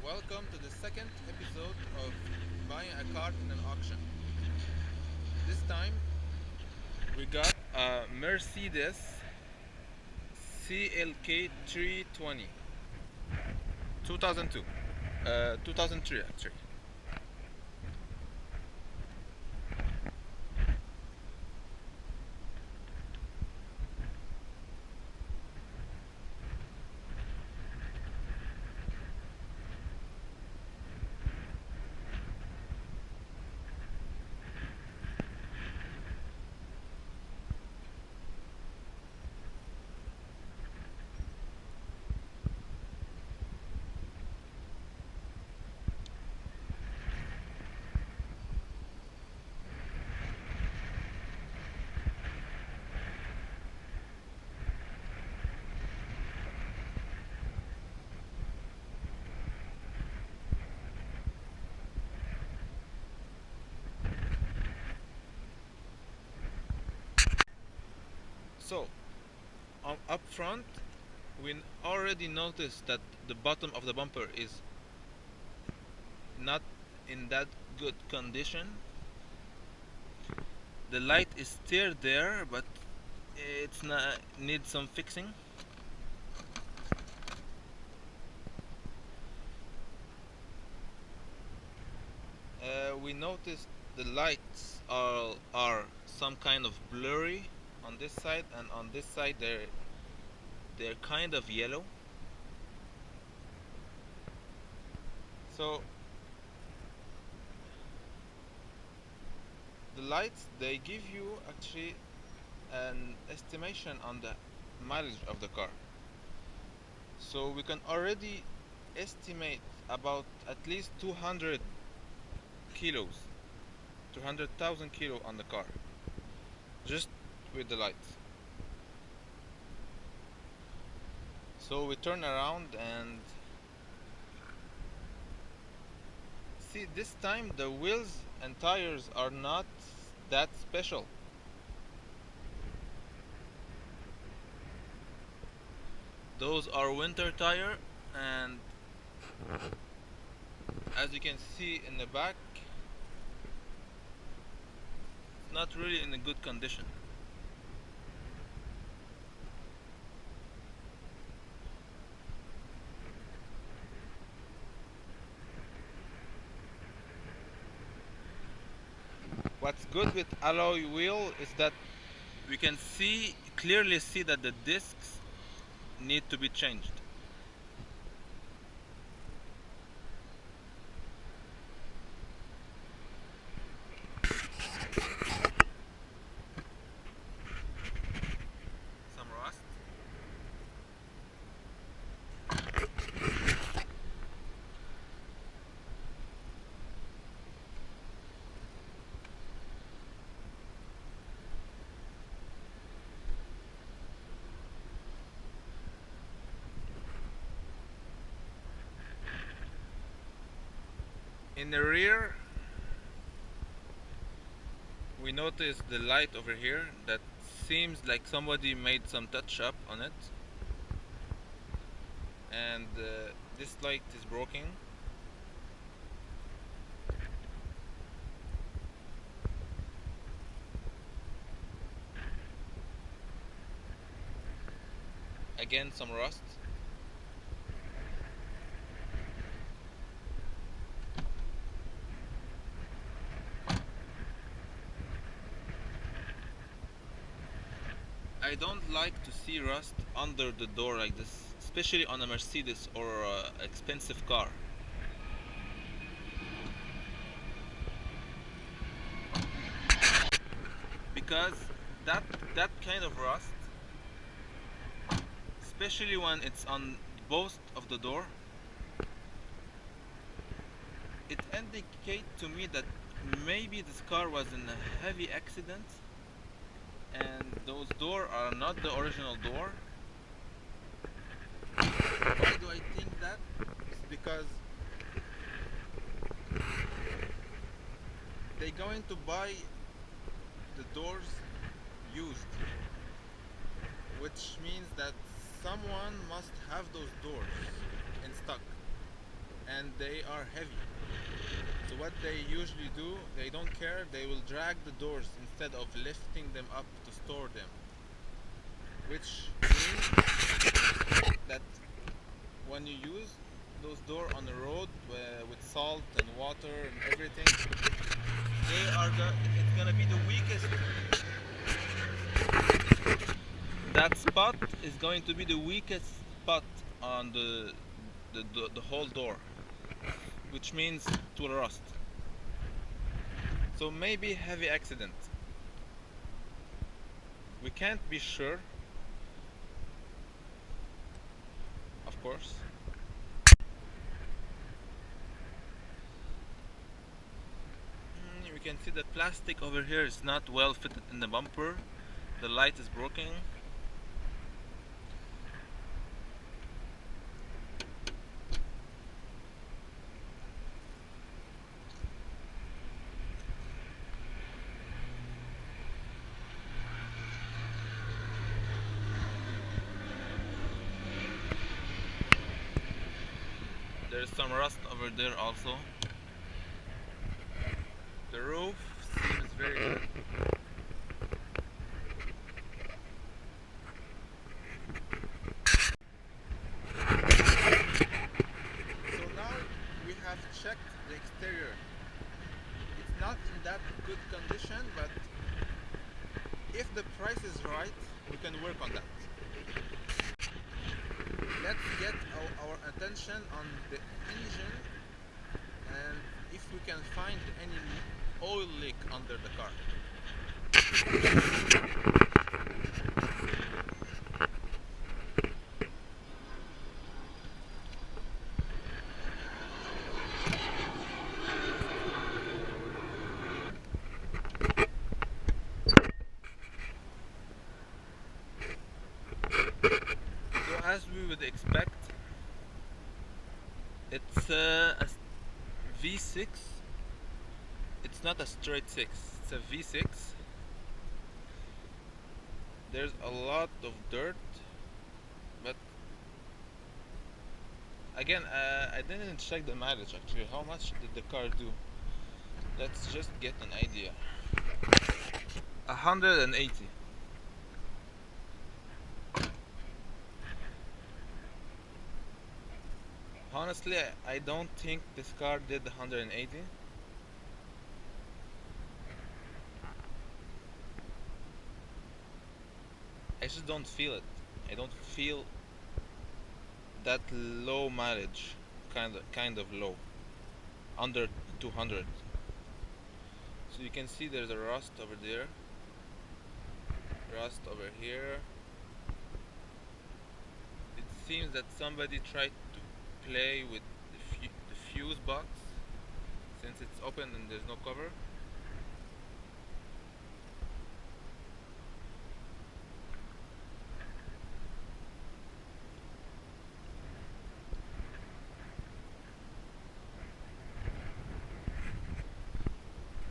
Welcome to the second episode of buying a car in an auction. This time we got a Mercedes CLK320 2002 2003 actually. So up front we already noticed that the bottom of the bumper is not in that good condition. The light is still there, but it's not needs some fixing. We noticed the lights are some kind of blurry on this side, and on this side they're kind of yellow. So the lights, they give you actually an estimation on the mileage of the car. So we can already estimate about at least 200 kilos, 200,000 kilo on the car, just with the lights. So we turn around and see, this time the wheels and tires are not that special. Those are winter tire, and as you can see in the back, it's not really in a good condition. What's good with alloy wheel is that we can clearly see that the discs need to be changed. Some rust. In the rear, we notice the light over here that seems like somebody made some touch up on it, and this light is broken. Again, some rust. I don't like to see rust under the door like this, especially on a Mercedes or a expensive car. Because that kind of rust, especially when it's on both of the door, it indicates to me that maybe this car was in a heavy accident and those doors are not the original door. Why do I think that? It's because they're going to buy the doors used, which means that someone must have those doors in stock, and they are heavy. So what they usually do, they don't care, they will drag the doors instead of lifting them up to store them, which means that when you use those doors on the road with salt and water and everything, it's gonna be the weakest. That spot is going to be the weakest spot on the whole door, which means it will rust. So maybe heavy accident. We can't be sure, of course. We can see the plastic over here is not well fitted in the bumper. The light is broken. There's some rust over there also. The roof seems very good. So now we have checked the exterior. It's not in that good condition, but if the price is right, we can work on that. Let's get our attention on the engine, and if we can find any oil leak under the car. So as we would expect, it's a V6. It's not a straight 6, it's a V6. There's a lot of dirt, but again, I didn't check the mileage actually. How much did the car do? Let's just get an idea. 180. Honestly, I don't think this car did 180. I just don't feel it. I don't feel that low mileage, kind of low, under 200. So you can see there's a rust over there, rust over here. It seems that somebody tried to play with the fuse box, since it's open and there's no cover.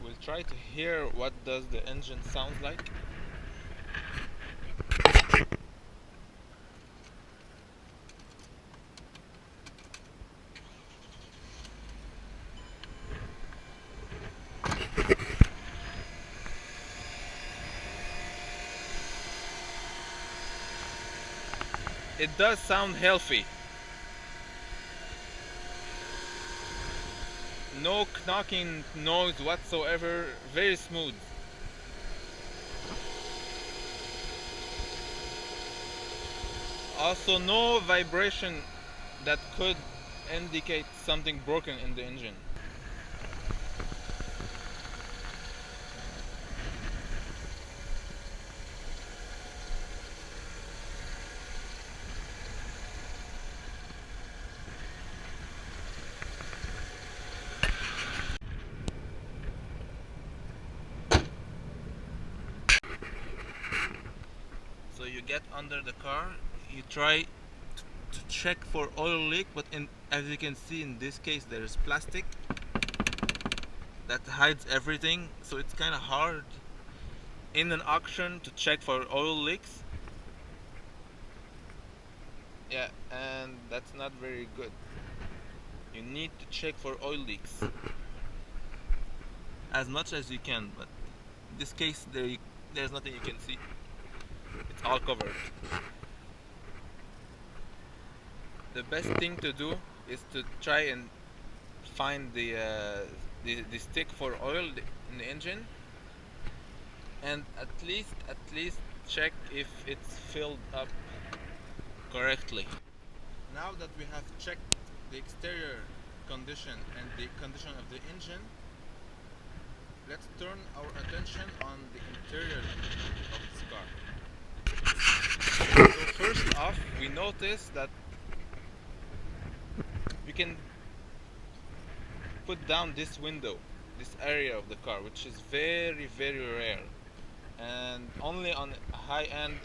We'll try to hear what does the engine sound like. It does sound healthy. No knocking noise whatsoever, very smooth. Also no vibration that could indicate something broken in the engine. So you get under the car, you try to check for oil leak, but as you can see in this case there's plastic that hides everything, so it's kind of hard in an auction to check for oil leaks. Yeah, and that's not very good. You need to check for oil leaks as much as you can, but in this case there's nothing you can see. It's all covered. The best thing to do is to try and find the stick for oil in the engine, and at least check if it's filled up correctly. Now that we have checked the exterior condition and the condition of the engine, let's turn our attention on the interior of this car. So first off, we notice that we can put down this window, this area of the car, which is very, very rare, and only on high-end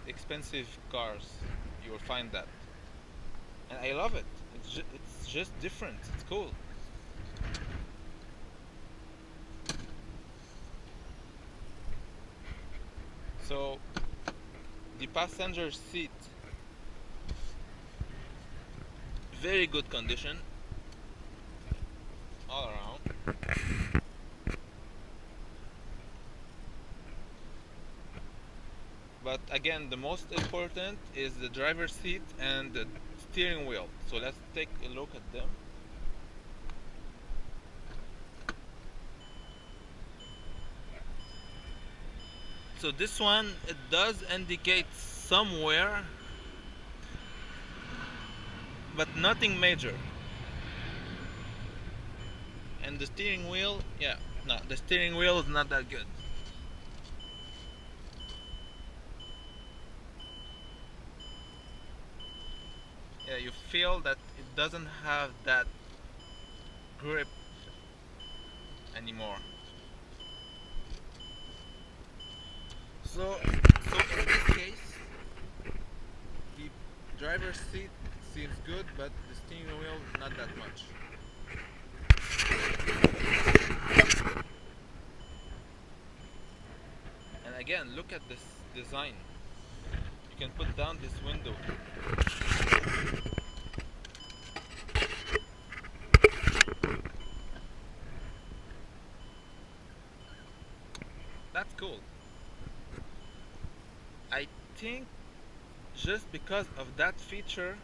expensive cars you will find that. And I love it. It's just different. It's cool. So the passenger seat, very good condition all around. But again, the most important is the driver's seat and the steering wheel. So let's take a look at them. So this one, it does indicate somewhere, but nothing major. And the steering wheel, yeah, no, the steering wheel is not that good. Yeah, you feel that it doesn't have that grip anymore. So in this case, the driver's seat seems good, but the steering wheel not that much. And again, look at this design. You can put down this window. That's cool. I think just because of that feature,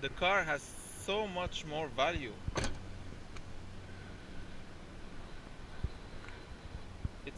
the car has so much more value. It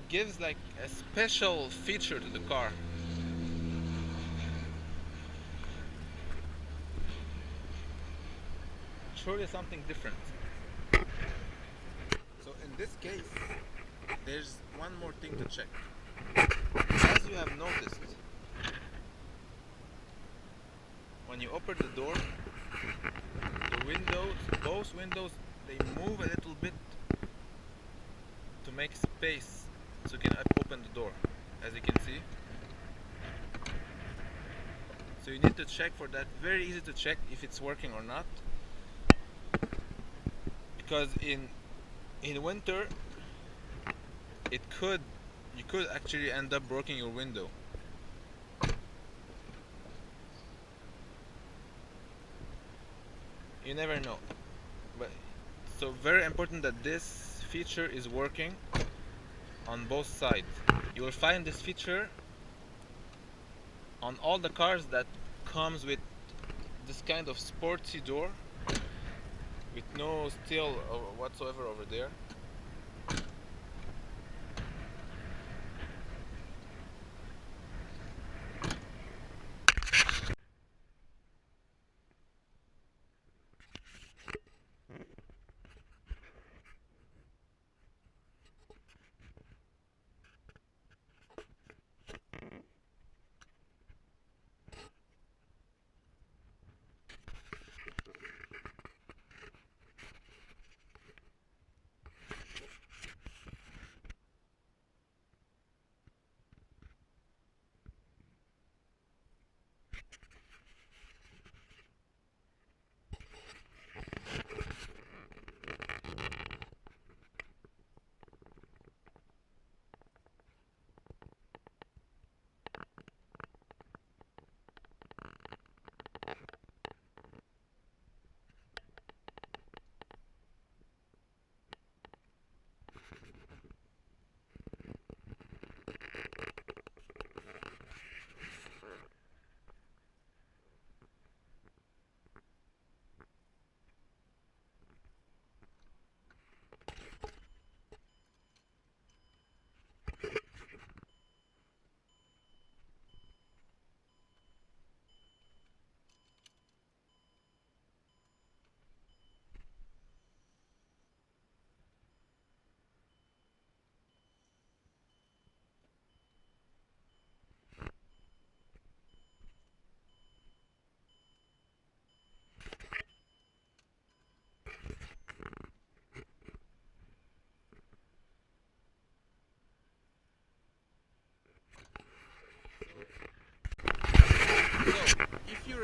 gives like a special feature to the car. Truly something different. So in this case, there's one more thing to check. As you have noticed, when you open the door, the windows, both windows, they move a little bit to make space so you can open the door, as you can see. So you need to check for that. Very easy to check if it's working or not, because in winter you could actually end up breaking your window. You never know. But so very important that this feature is working on both sides. You will find this feature on all the cars that comes with this kind of sporty door with no steel whatsoever over there.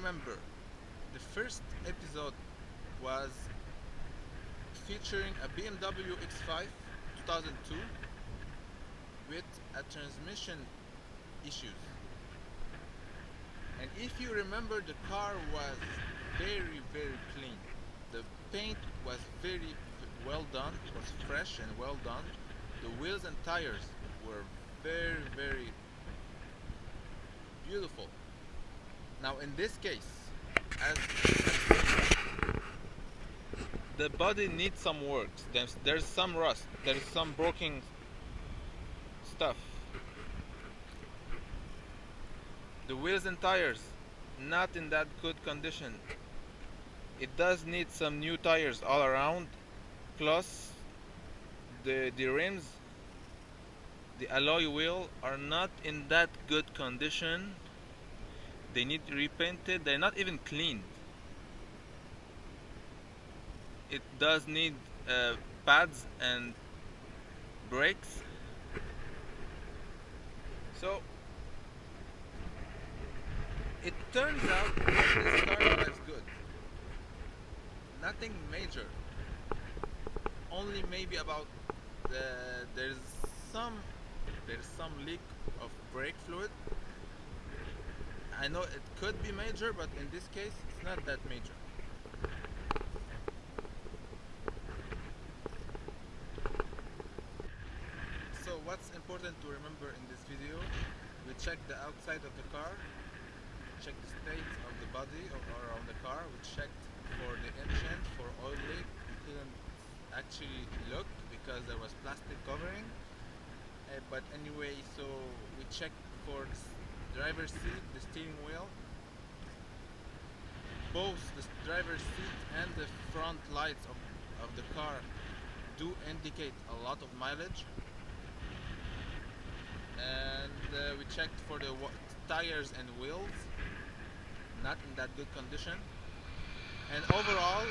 remember, the first episode was featuring a BMW X5 2002 with a transmission issues. And if you remember, the car was very clean. The paint was very well done, was fresh and well done. The wheels and tires were very beautiful. Now in this case, as the body needs some work, there's some rust, there's some broken stuff. The wheels and tires not in that good condition. It does need some new tires all around, plus the rims, the alloy wheel are not in that good condition. They need repainted. They're not even cleaned. It does need pads and brakes. So it turns out that this car drives good. Nothing major. Only maybe about there's some leak of brake fluid. I know it could be major, but in this case it's not that major. So what's important to remember in this video, we checked the outside of the car, checked the state of the body around the car, we checked for the engine, for oil leak. We couldn't actually look because there was plastic covering, but anyway, so we checked for the driver's seat, the steering wheel. Both the driver's seat and the front lights of the car do indicate a lot of mileage. And we checked for the tires and wheels, not in that good condition. And overall,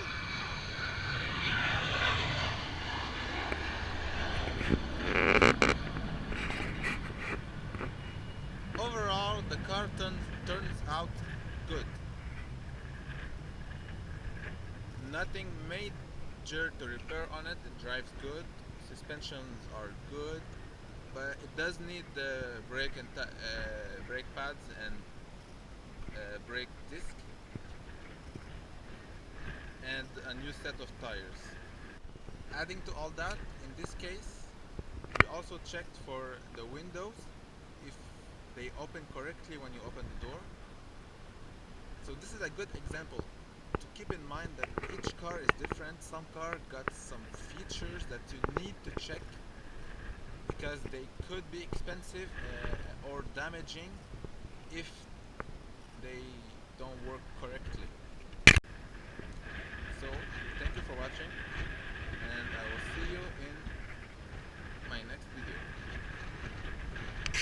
the car turns out good. Nothing major to repair on it. It drives good. Suspensions are good, but it does need the brake and brake pads and brake disc and a new set of tires. Adding to all that, in this case, we also checked for the windows, if they open correctly when you open the door. So this is a good example to keep in mind that each car is different. Some car got some features that you need to check because they could be expensive or damaging if they don't work correctly. So thank